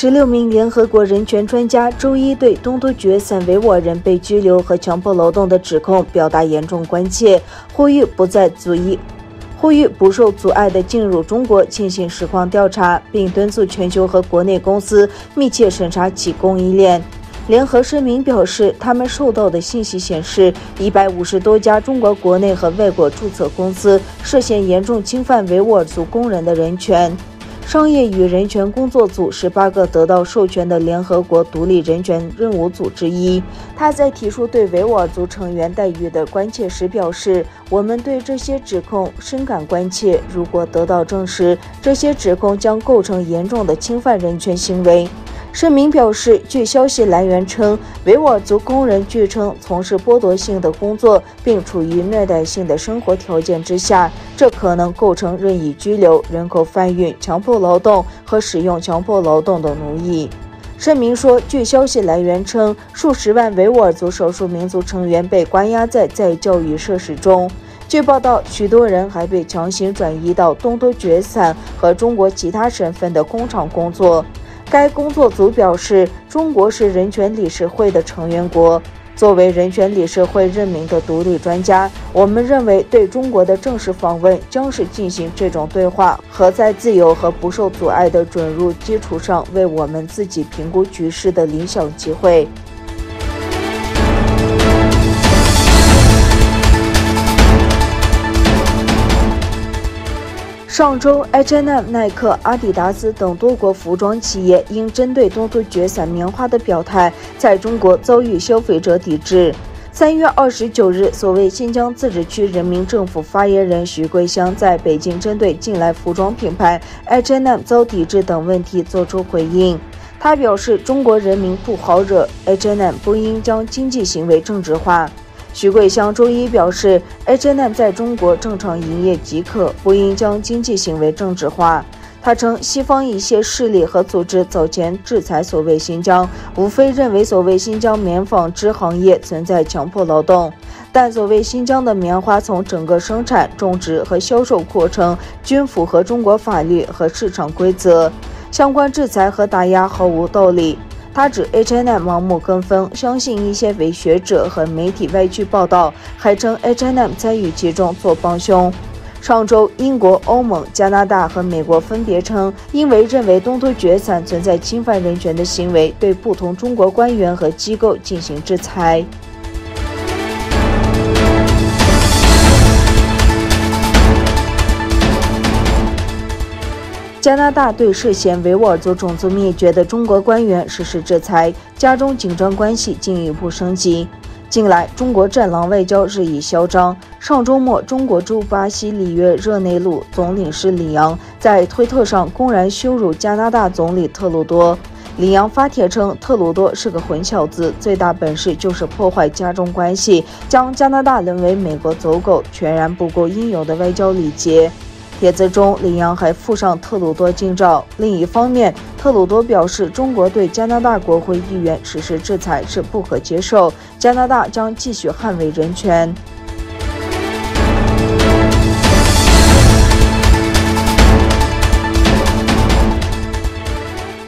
16名联合国人权专家周一对东突厥三维吾尔人被拘留和强迫劳动的指控表达严重关切，呼吁不受阻碍地进入中国进行实况调查，并敦促全球和国内公司密切审查其供应链。联合声明表示，他们收到的信息显示，150多家中国国内和外国注册公司涉嫌严重侵犯维吾尔族工人的人权。商业与人权工作组是8个得到授权的联合国独立人权任务组之一。他在提出对维吾尔族成员待遇的关切时表示，我们对这些指控深感关切，如果得到证实，这些指控将构成严重的侵犯人权行为。声明表示，据消息来源称，维吾尔族工人据称从事剥夺性的工作，并处于虐待性的生活条件之下，这可能构成任意拘留、人口贩运、强迫劳动和使用强迫劳动的奴役。声明说，据消息来源称，数十万维吾尔族少数民族成员被关押在再教育设施中。据报道，许多人还被强行转移到东突厥散和中国其他省份的工厂工作。该工作组表示，中国是人权理事会的成员国。作为人权理事会任命的独立专家，我们认为对中国的正式访问将是进行这种对话和在自由和不受阻碍的准入基础上为我们自己评估局势的理想机会。上周 H&M、耐克、阿迪达斯等多国服装企业因针对东突厥散棉花的表态，在中国遭遇消费者抵制。3月29日，所谓新疆自治区人民政府发言人徐桂香在北京针对近来服装品牌 H&M 遭抵制等问题作出回应。他表示，中国人民不好惹 ，H&M 不应将经济行为政治化。徐桂香周一表示 ，H&M 在中国正常营业即可，不应将经济行为政治化。他称，西方一些势力和组织早前制裁所谓新疆，无非认为所谓新疆棉纺织行业存在强迫劳动，但所谓新疆的棉花从整个生产、种植和销售过程均符合中国法律和市场规则，相关制裁和打压毫无道理。他指 H&M 盲目跟风，相信一些伪学者和媒体歪曲报道，还称 H&M 参与其中做帮凶。上周，英国、欧盟、加拿大和美国分别称，因为认为东突厥散存在侵犯人权的行为，对不同中国官员和机构进行制裁。加拿大对涉嫌维吾尔族种族灭绝的中国官员实施制裁，加重紧张关系进一步升级。近来，中国战狼外交日益嚣张。上周末，中国驻巴西里约热内卢总领事里昂在推特上公然羞辱加拿大总理特鲁多。里昂发帖称，特鲁多是个混小子，最大本事就是破坏加重关系，将加拿大沦为美国走狗，全然不顾应有的外交礼节。帖子中，里昂还附上特鲁多近照。另一方面，特鲁多表示，中国对加拿大国会议员实施制裁是不可接受，加拿大将继续捍卫人权。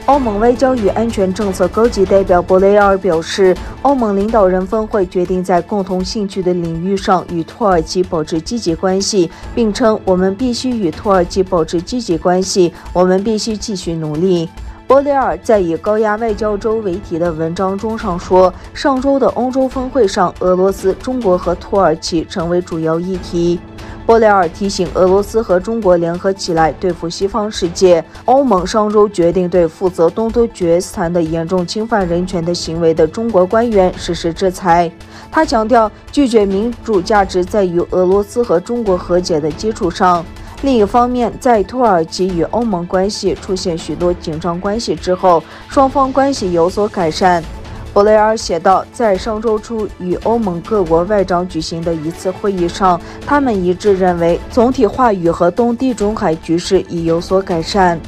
欧盟外交与安全政策高级代表博雷尔表示，欧盟领导人峰会决定在共同兴趣的领域上与土耳其保持积极关系，并称我们必须与土耳其保持积极关系，我们必须继续努力。博雷尔在以高压外交周为题的文章中上说，上周的欧洲峰会上，俄罗斯、中国和土耳其成为主要议题。博雷尔提醒俄罗斯和中国联合起来对付西方世界。欧盟上周决定对负责东突厥散的严重侵犯人权的行为的中国官员实施制裁。他强调，拒绝民主价值在于俄罗斯和中国和解的基础上。另一方面，在土耳其与欧盟关系出现许多紧张关系之后，双方关系有所改善。博雷尔写道，在上周初与欧盟各国外长举行的一次会议上，他们一致认为总体话语和东地中海局势已有所改善。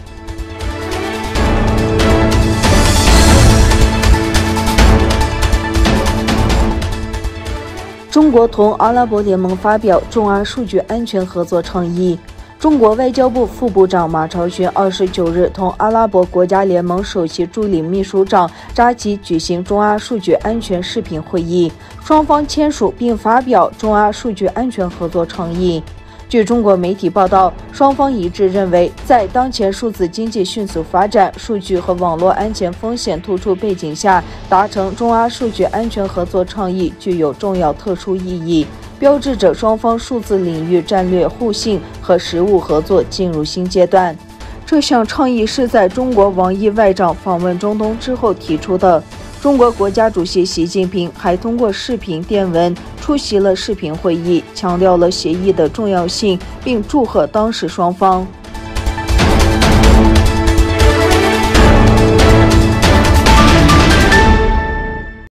中国同阿拉伯联盟发表中阿数据安全合作倡议。中国外交部副部长马朝勋29日同阿拉伯国家联盟首席助理秘书长扎吉举行中阿数据安全视频会议，双方签署并发表中阿数据安全合作倡议。据中国媒体报道，双方一致认为，在当前数字经济迅速发展、数据和网络安全风险突出背景下，达成中阿数据安全合作倡议具有重要特殊意义，标志着双方数字领域战略互信和实务合作进入新阶段。这项倡议是在中国王毅外长访问中东之后提出的。中国国家主席习近平还通过视频电文出席了视频会议，强调了协议的重要性，并祝贺当时双方。